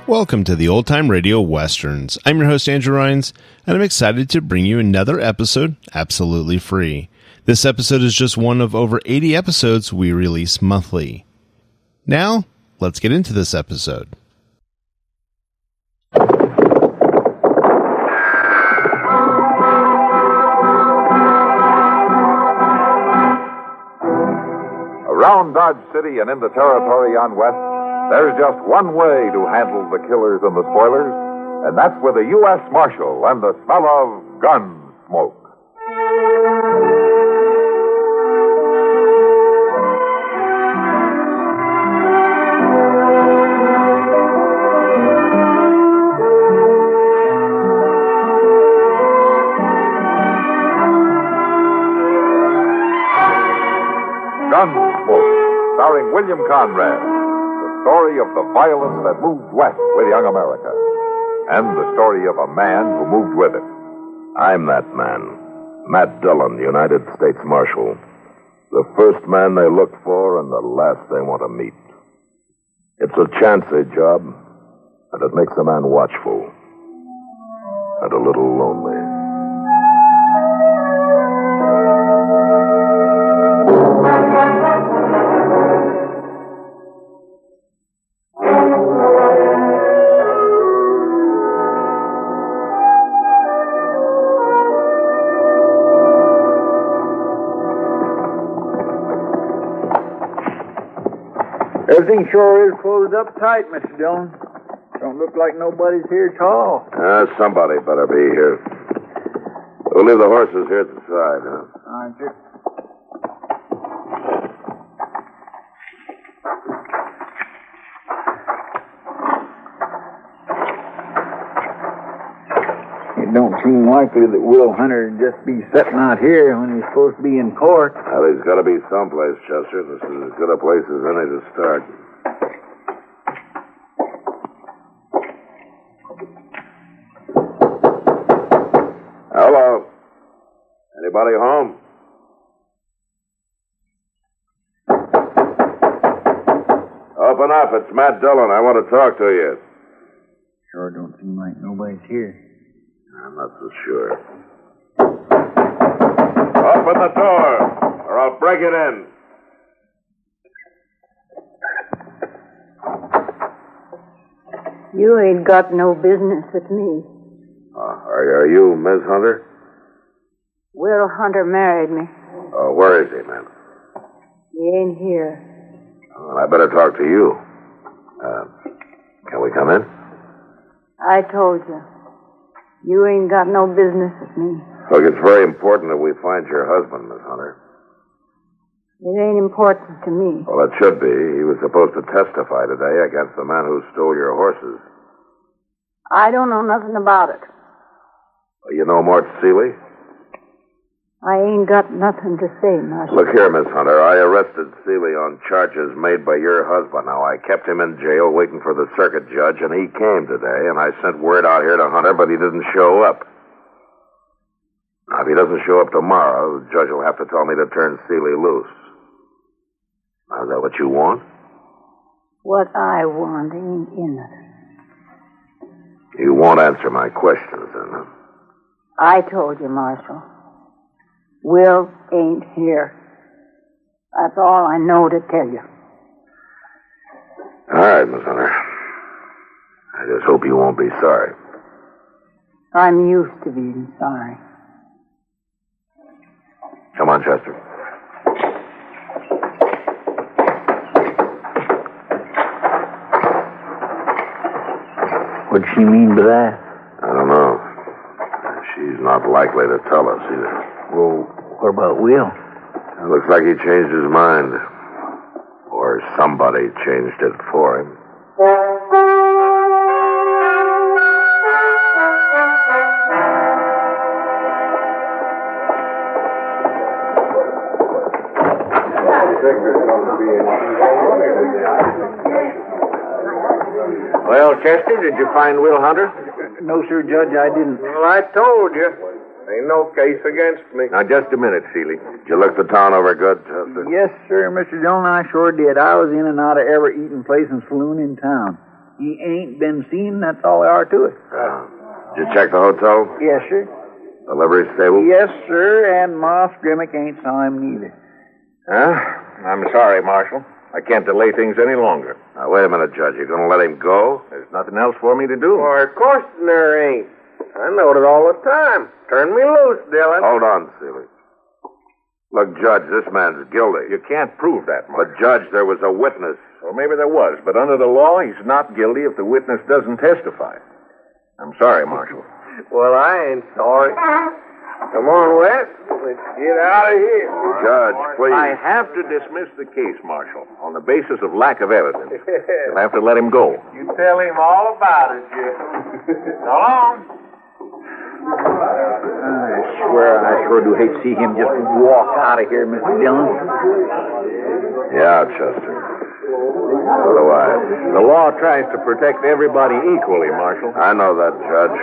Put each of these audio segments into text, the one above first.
Welcome to the Old Time Radio Westerns. I'm your host, Andrew Rhines, and I'm excited to bring you another episode absolutely free. This episode is just one of over 80 episodes we release monthly. Now, let's get into this episode. Around Dodge City and in the territory on West, there's just one way to handle the killers and the spoilers, and that's with a U.S. Marshal and the smell of Gunsmoke. Gunsmoke, starring William Conrad. The story of the violence that moved west with young America. And the story of a man who moved with it. I'm that man. Matt Dillon, United States Marshal. The first man they look for and the last they want to meet. It's a chancy job, and it makes a man watchful. And a little lonely. Everything sure is closed up tight, Mr. Dillon. Don't look like nobody's here at all. Somebody better be here. We'll leave the horses here at the side, huh? All right, sir. It don't seem likely that Will Hunter would just be sitting out here when he's supposed to be in court. Well, he's got to be someplace, Chester. This is as good a place as any to start. Hello. Anybody home? Open up. It's Matt Dillon. I want to talk to you. Sure don't seem like nobody's here. I'm not so sure. Open the door, or I'll break it in. You ain't got no business with me. Are you Miss Hunter? Will Hunter married me. Oh, where is he, man? He ain't here. Well, I better talk to you. Can we come in? I told you. You ain't got no business with me. Look, it's very important that we find your husband, Miss Hunter. It ain't important to me. Well, it should be. He was supposed to testify today against the man who stole your horses. I don't know nothing about it. Well, you know Mort Seeley? I ain't got nothing to say, Marshal. Look here, Miss Hunter. I arrested Seeley on charges made by your husband. Now, I kept him in jail waiting for the circuit judge, and he came today, and I sent word out here to Hunter, but he didn't show up. Now, if he doesn't show up tomorrow, the judge will have to tell me to turn Seeley loose. Now, is that what you want? What I want ain't in it. You won't answer my questions, then, huh? I told you, Marshal. Will ain't here. That's all I know to tell you. All right, Miss Hunter. I just hope you won't be sorry. I'm used to being sorry. Come on, Chester. What'd she mean by that? I don't know. She's not likely to tell us either. Well, what about Will? It looks like he changed his mind. Or somebody changed it for him. Well, Chester, did you find Will Hunter? No, sir, Judge, I didn't. Well, I told you. Ain't no case against me. Now, just a minute, Seeley. Did you look the town over good, Chester? Yes, sir, Mr. Dillon, I sure did. I was in and out of every eating place and saloon in town. He ain't been seen, that's all there are to it. Did you check the hotel? Yes, sir. The livery stable? Yes, sir, and Moss Grimmick ain't saw him neither. I'm sorry, Marshal. I can't delay things any longer. Now, wait a minute, Judge. You going to let him go? There's nothing else for me to do. Why, of course there ain't. I knowed it all the time. Turn me loose, Dillon. Hold on, Seeley. Look, Judge, this man's guilty. You can't prove that, But, Marshal. Judge, there was a witness. Well, maybe there was, but under the law, he's not guilty if the witness doesn't testify. I'm sorry, Marshal. Well, I ain't sorry. Come on, Wes. Let's get out of here. Judge, please. I have to dismiss the case, Marshal, on the basis of lack of evidence. You'll have to let him go. You tell him all about it, Jim. So long. I swear I sure do hate to see him just walk out of here, Mr. Dillon. Yeah, Chester. So do I. The law tries to protect everybody equally, Marshal. I know that, Judge.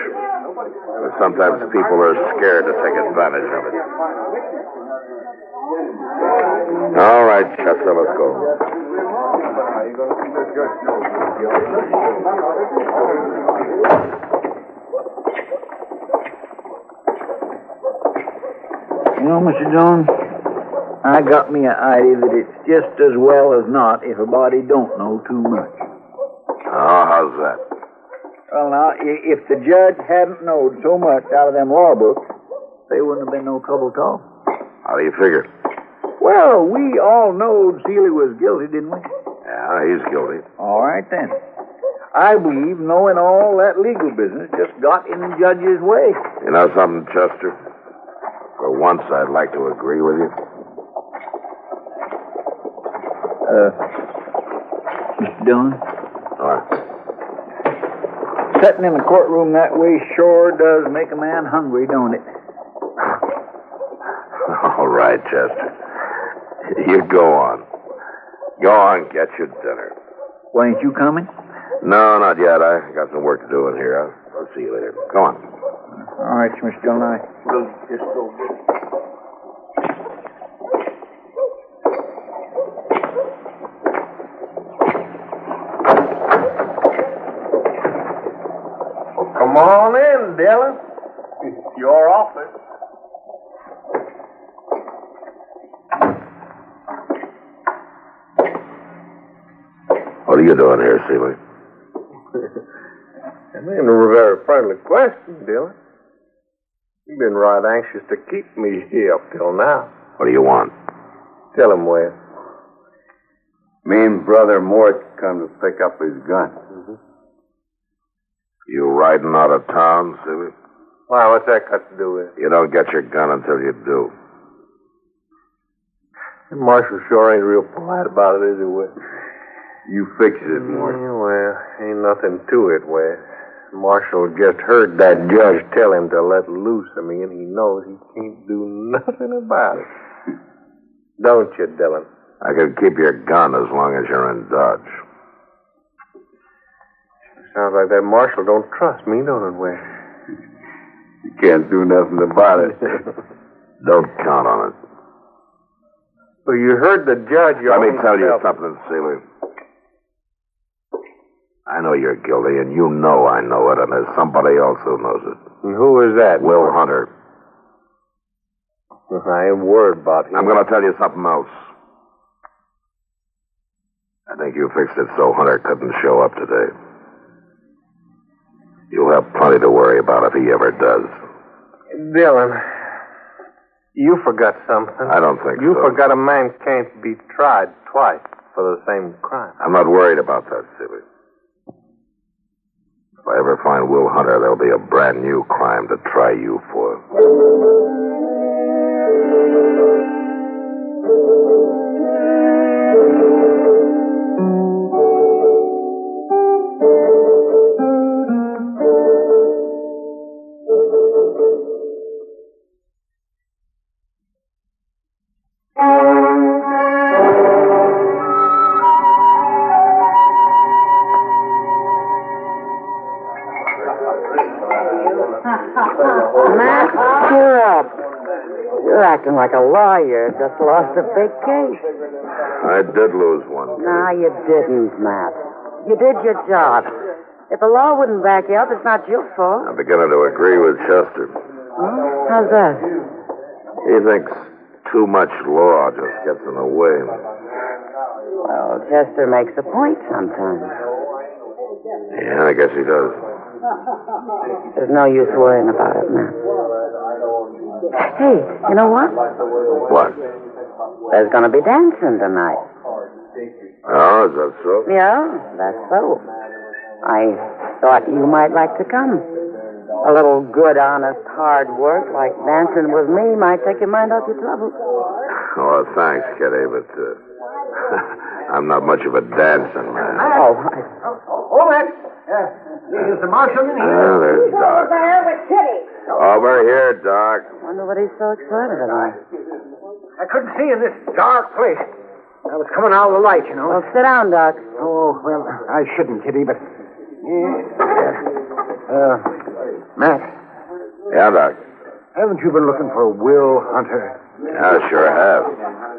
But sometimes people are scared to take advantage of it. All right, Chester, let's go. You know, Mr. Jones, I got me an idea that it's just as well as not if a body don't know too much. Oh, how's that? Well, now, if the judge hadn't knowed so much out of them law books, there wouldn't have been no trouble at all. How do you figure? Well, we all knowed Seeley was guilty, didn't we? Yeah, he's guilty. All right, then. I believe knowing all that legal business just got in the judge's way. You know something, Chester? For once, I'd like to agree with you. Mr. Dillon, All right. sitting in the courtroom that way sure does make a man hungry, don't it? All right, Chester. You go on. Go on, get your dinner. Why, ain't you coming? No, not yet. I got some work to do in here. I'll see you later. Go on. All right, Mr. Dillon, I will just go get it. Come on in, Dillon. It's your office. What are you doing here, Seeley? That ain't a very friendly question, Dillon. You've been right anxious to keep me here up till now. What do you want? Tell him, Wes. Me and Brother Mort come to pick up his gun. You riding out of town, Seeley? Why, what's that got to do with it? You don't get your gun until you do. The marshal sure ain't real polite about it, is he, Wes? You fix it, Mort. Well, ain't nothing to it, Wes. Marshal just heard that judge tell him to let loose of me, and he knows he can't do nothing about it. Don't you, Dillon? I can keep your gun as long as you're in Dodge. Sounds like that marshal don't trust me, don't it, Wes? You can't do nothing about it. Don't count on it. Well, you heard the judge. Let me tell you something, Seeley. I know you're guilty, and you know I know it, and there's somebody else who knows it. And who is that? Will Hunter. I ain't worried about him. I'm going to tell you something else. I think you fixed it so Hunter couldn't show up today. You'll have plenty to worry about if he ever does. Dillon, you forgot something. I don't think You so. forgot a man can't be tried twice for the same crime. I'm not worried about that, Seeley. If I ever find Will Hunter, there'll be a brand new crime to try you for. Matt, cheer up. You're acting like a lawyer. Just lost a big case. I did lose one. No, you didn't, Matt. You did your job. If the law wouldn't back you up, it's not your fault. I'm beginning to agree with Chester. How's that? He thinks too much law just gets in the way. Well, Chester makes a point sometimes. Yeah, I guess he does. There's no use worrying about it now. Hey, you know what? What? There's going to be dancing tonight. Oh, is that so? Yeah, that's so. I thought you might like to come. A little good, honest, hard work like dancing with me might take your mind off your troubles. Oh, thanks, Kitty, but I'm not much of a dancing man. Oh, Matt. Is the marshal in here? Oh, there's Doc. there with Kitty. Over here, Doc. Wonder what he's so excited about. I couldn't see in this dark place. I was coming out of the light, you know. Well, sit down, Doc. Oh, well, I shouldn't, Kitty, but... Matt, Yeah, Doc. haven't you been looking for Will Hunter? I sure have.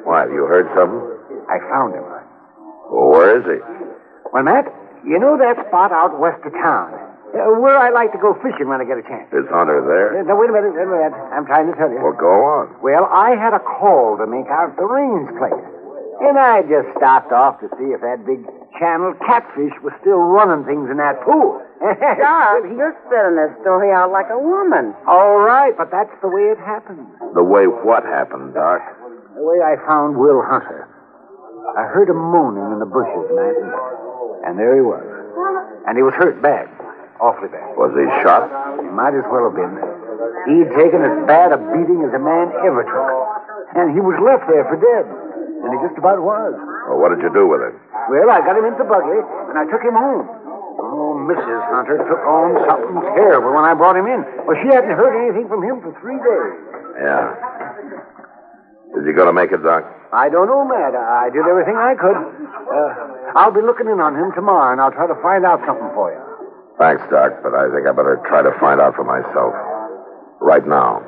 Why, have you heard something? I found him. Well, where is he? Well, Matt, you know that spot out west of town? Where I like to go fishing when I get a chance. Is Hunter there? Now, wait a minute. I'm trying to tell you. Well, go on. Well, I had a call to make out at the Rains place. And I just stopped off to see if that big channel catfish was still running things in that pool. Doc, you're spitting this story out like a woman. All right, but that's the way it happened. The way what happened, Doc? The way I found Will Hunter. I heard him moaning in the bushes, Matt, and there he was. And he was hurt bad. Awfully bad. Was he shot? He might as well have been. He'd taken as bad a beating as a man ever took. And he was left there for dead. And he just about was. Well, what did you do with him? Well, I got him into the buggy, and I took him home. Oh, Mrs. Hunter took on something terrible when I brought him in. Well, she hadn't heard anything from him for 3 days. Yeah. Is he going to make it, Doc? I don't know, Matt. I did everything I could. I'll be looking in on him tomorrow, and I'll try to find out something for you. Thanks, Doc, but I think I better try to find out for myself. Right now.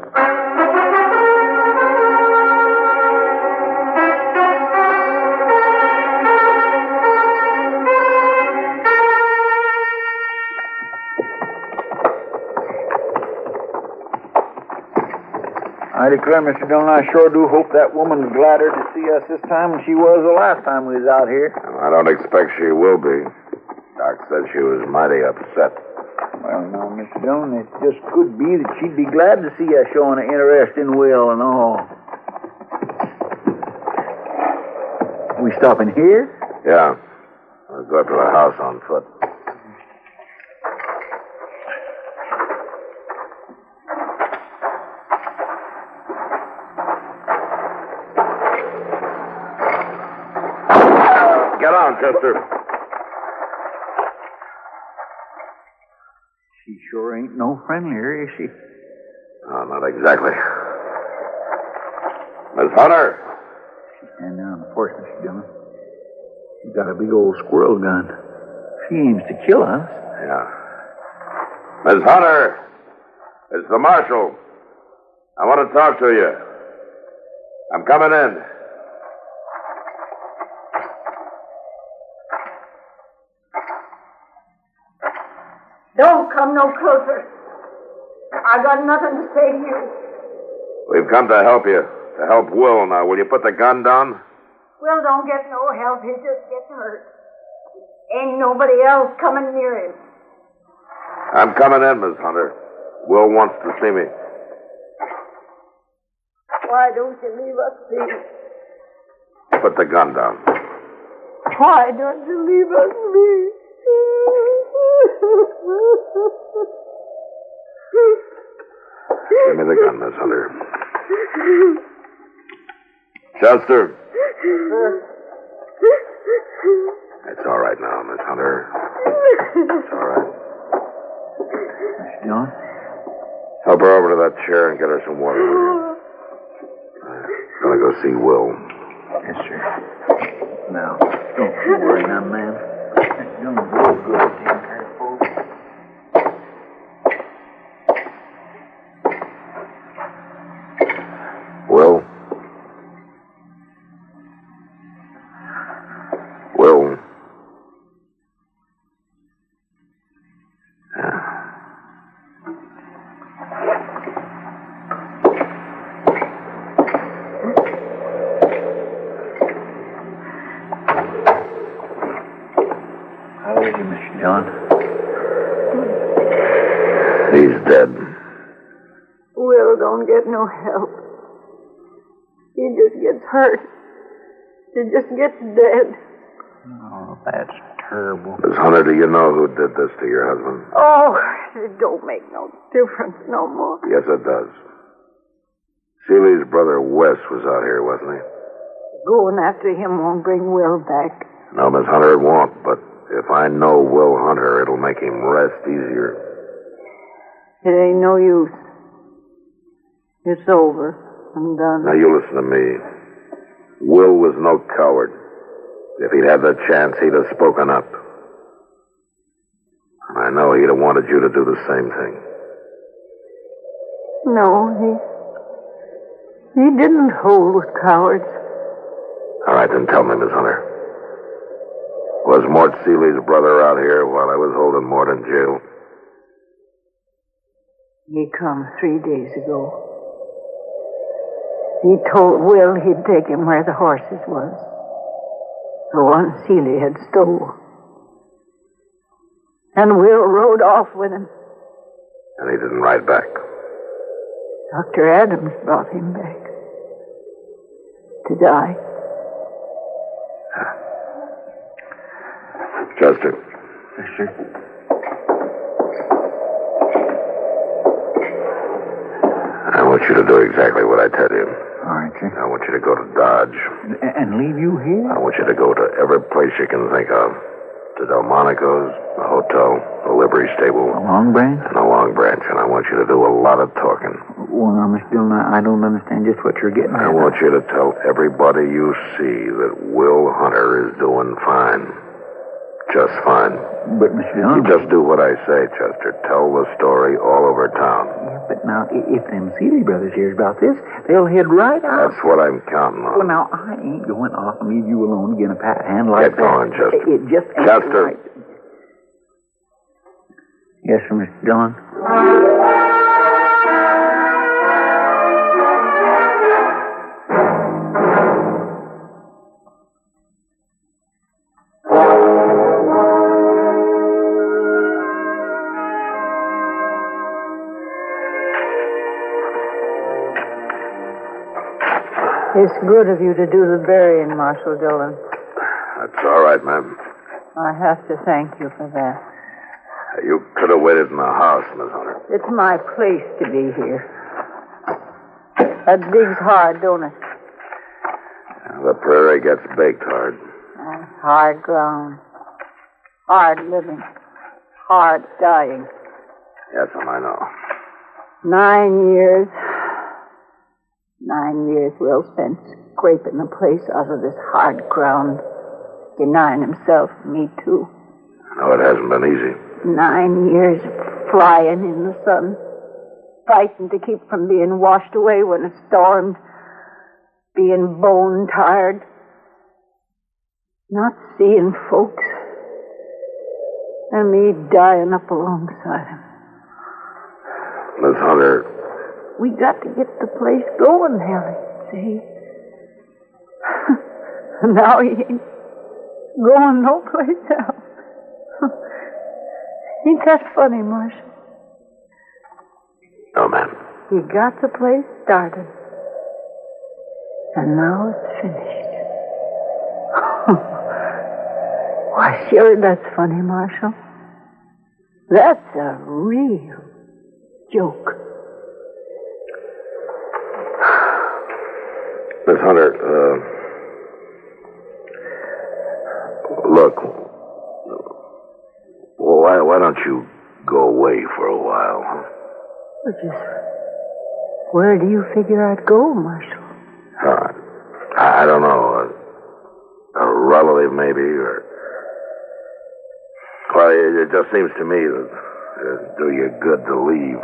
I declare, Mr. Dillon, I sure do hope that woman's gladder to see us this time than she was the last time we was out here. I don't expect she will be. Doc said she was mighty upset. Well, now, Mr. Dillon, it just could be that she'd be glad to see us showing an interest in Will and all. We stopping here? Yeah. I'll go up to the house on foot. Get on, Chester. She sure ain't no friendlier, is she? No, not exactly. Miss Hunter. She's standing there on the porch, Mr. Dillon. She's got a big old squirrel gun. She aims to kill us. Yeah. Miss Hunter. It's the marshal. I want to talk to you. I'm coming in. Don't come no closer. I got nothing to say to you. We've come to help you. To help Will now. Will you put the gun down? Will don't get no help. He just gets hurt. Ain't nobody else coming near him. I'm coming in, Miss Hunter. Will wants to see me. Why don't you leave us be? Put the gun down. Why don't you leave us be? Give me the gun, Miss Hunter. Chester. It's all right now, Miss Hunter. It's all right. Mr. Dillon? Help her over to that chair and get her some water. I'm gonna go see Will. Yes, sir. Now, don't you worry, young man. Mr. Dillon's real good at taking care of folks. Will? Will? Will don't get no help. He just gets hurt. He just gets dead. Oh, that's terrible. Miss Hunter, do you know who did this to your husband? Oh, it don't make no difference no more. Yes, it does. Seeley's brother Wes was out here, wasn't he? Going after him won't bring Will back. No, Miss Hunter, it won't, but if I know Will Hunter, it'll make him rest easier. It ain't no use. It's over. I'm done. Now, you listen to me. Will was no coward. If he'd had the chance, he'd have spoken up. And I know he'd have wanted you to do the same thing. No, he didn't hold with cowards. All right, then tell me, Miss Hunter. Was Mort Seeley's brother out here while I was holding Mort in jail? He come 3 days ago. He told Will he'd take him where the horses was. The one Seeley had stole. And Will rode off with him. And he didn't ride back. Dr. Adams brought him back. To die. Chester. Yes, sir. I want you to do exactly what I tell you. All right, sir. I want you to go to Dodge. And leave you here? I want you to go to every place you can think of. To Delmonico's, the hotel, the livery stable. A Long Branch? And the Long Branch. And I want you to do a lot of talking. Well, now, Mr. Dillon, I don't understand just what you're getting at. I want you to tell everybody you see that Will Hunter is doing fine. Just fine. But, Mr. Dillon... You just do what I say, Chester. Tell the story all over town. Yeah, but now, if them Seeley brothers hears about this, they'll head right out. That's what I'm counting on. Well, now, I ain't going off and leave you alone again a pat hand like Get going, that. Chester. It just ain't Chester. right. Yes, sir, Mr. Dillon. It's good of you to do the burying, Marshal Dillon. That's all right, ma'am. I have to thank you for that. You could have waited in the house, Miss Hunter. It's my place to be here. That digs hard, don't it? The prairie gets baked hard. Hard ground. Hard living. Hard dying. Yes, I know. 9 years. 9 years Will spent scraping the place out of this hard ground. Denying himself, me too. No, it hasn't been easy. 9 years flying in the sun. Fighting to keep from being washed away when it stormed. Being bone tired. Not seeing folks. And me dying up alongside him. Miss Hunter... We got to get the place going, Harry. See? Now he ain't going no place else. Ain't that funny, Marshal? No, ma'am. He got the place started. And now it's finished. Why, sure, that's funny, Marshal. That's a real joke. Miss Hunter, look, why don't you go away for a while? Where do you figure I'd go, Marshal? I don't know. A relative, maybe, or... Well, it just seems to me that it'd do you good to leave.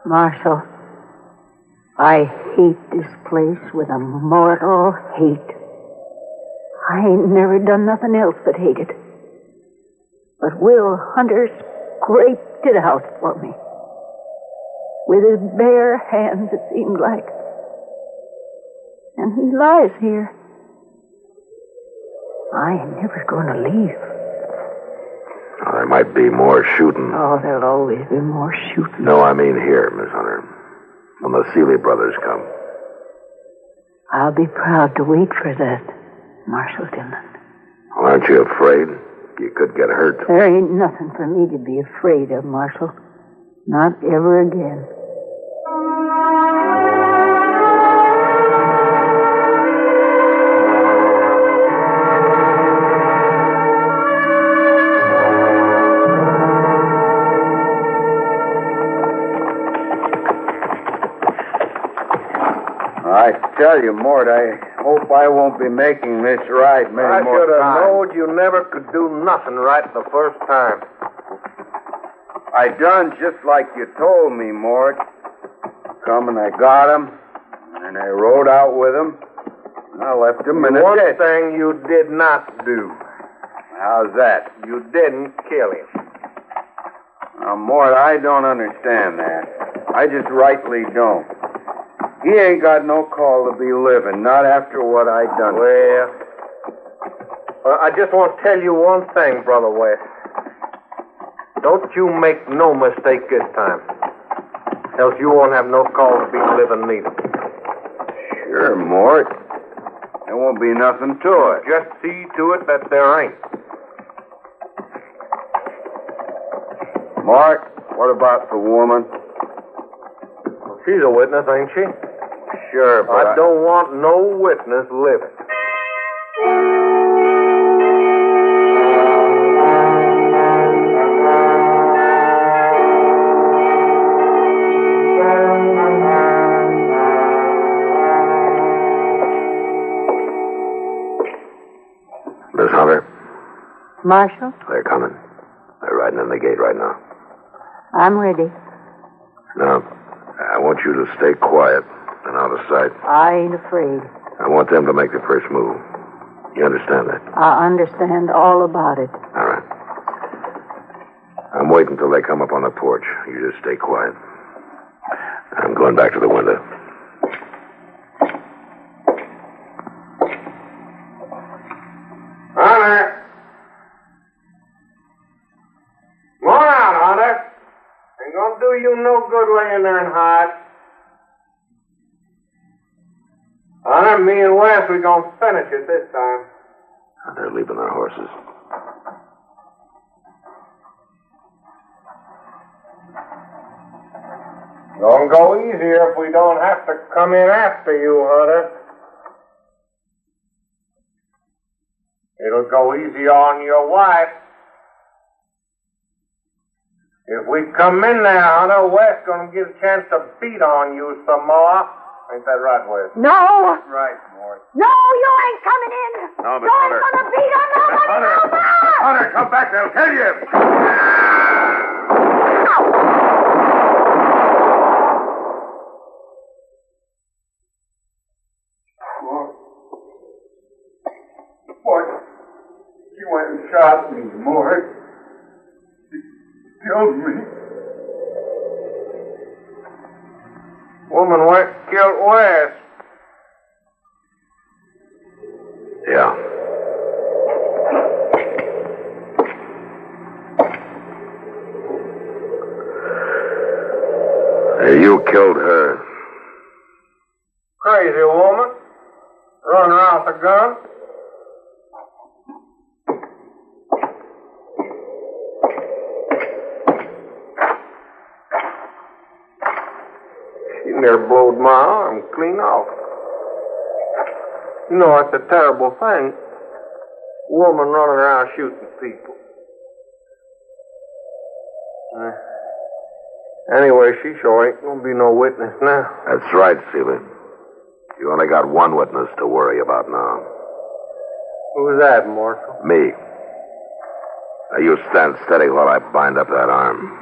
Marshal, I hate this place with a mortal hate. I ain't never done nothing else but hate it. But Will Hunter scraped it out for me. With his bare hands, it seemed like. And he lies here. I ain't never going to leave. Well, there might be more shooting. Oh, there'll always be more shooting. No, I mean here, Miss Hunter. when the Seeley brothers come. I'll be proud to wait for that, Marshal Dillon. Well, aren't you afraid? You could get hurt. There ain't nothing for me to be afraid of, Marshal. Not ever again. I tell you, Mort, I hope I won't be making this right many more times. I should have known you never could do nothing right the first time. I done just like you told me, Mort. Come and I got him, and I rode out with him, and I left him in a One ditch. thing you did not do. How's that? You didn't kill him. Now, Mort, I don't understand that. I just rightly don't. He ain't got no call to be living, not after what I done. Well, I just want to tell you one thing, Brother West. Don't you make no mistake this time. Else you won't have no call to be living neither. Sure, Mort. There won't be nothing to it. Just see to it that there ain't. Mort, what about the woman? Well, she's a witness, ain't she? Sure, but I don't want no witness living. Miss Hunter, Marshal, they're coming. They're riding in the gate right now. I'm ready. Now, I want you to stay quiet and out of sight. I ain't afraid. I want them to make the first move. You understand that? I understand all about it. All right. I'm waiting till they come up on the porch. You just stay quiet. I'm going back to the window. Hunter! Come on out, Hunter. Ain't gonna do you no good laying there and hide. Hunter, me and Wes, we gonna finish it this time. They're leaving their horses. Don't go easier if we don't have to come in after you, Hunter. It'll go easy on your wife. If we come in there, Hunter, Wes gonna get a chance to beat on you some more. Ain't that right, Wes? No! Right, Mort. No, you ain't coming in! No, Miss You Hunter. ain't gonna beat on nobody! Hunter! no more! Hunter, come back. They'll kill you. Mort, you went and shot me, Mort. You killed me. Woman killed Wes. Yeah. You killed her. Crazy woman. Running around with a gun. She near blowed my arm clean off. You know, it's a terrible thing. Woman running around shooting people. Anyway, she sure ain't gonna be no witness now. That's right, Seeley. You only got one witness to worry about now. Who's that, Marshal? Me. Now, you stand steady while I bind up that arm.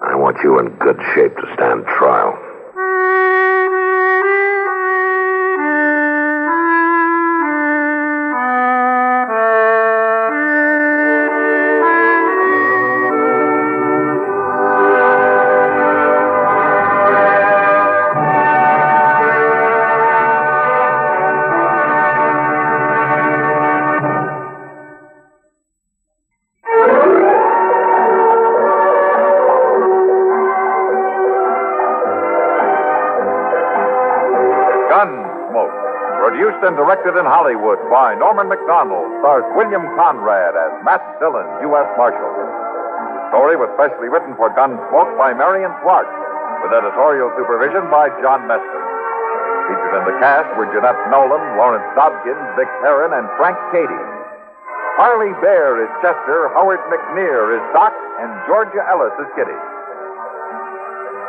I want you in good shape to stand trial. Produced and directed in Hollywood by Norman McDonald, stars William Conrad as Matt Dillon, U.S. Marshal. The story was specially written for Gunsmoke by Marion Clark, with editorial supervision by John Meston. Featured in the cast were Jeanette Nolan, Lawrence Dobkins, Vic Perrin, and Frank Cady. Harley Bear is Chester, Howard McNear is Doc, and Georgia Ellis is Kitty.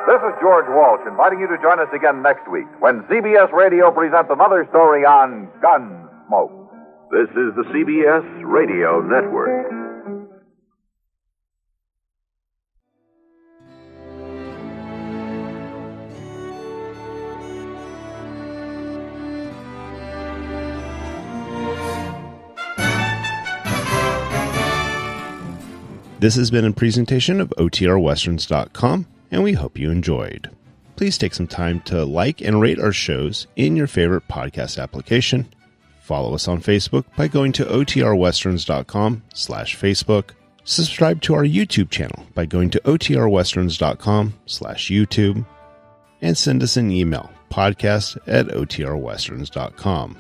This is George Walsh inviting you to join us again next week when CBS Radio presents another story on Gunsmoke. This is the CBS Radio Network. This has been a presentation of OTRWesterns.com, and we hope you enjoyed. Please take some time to like and rate our shows in your favorite podcast application. Follow us on Facebook by going to OTRWesterns.com/Facebook. Subscribe to our YouTube channel by going to OTRWesterns.com/YouTube. And send us an email, podcast@OTRWesterns.com.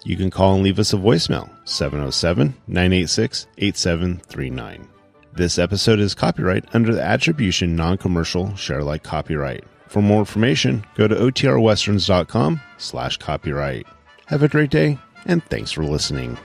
You can call and leave us a voicemail, 707-986-8739. This episode is copyright under the Attribution Non-Commercial Share-alike copyright. For more information, go to OTRWesterns.com/copyright. Have a great day, and thanks for listening.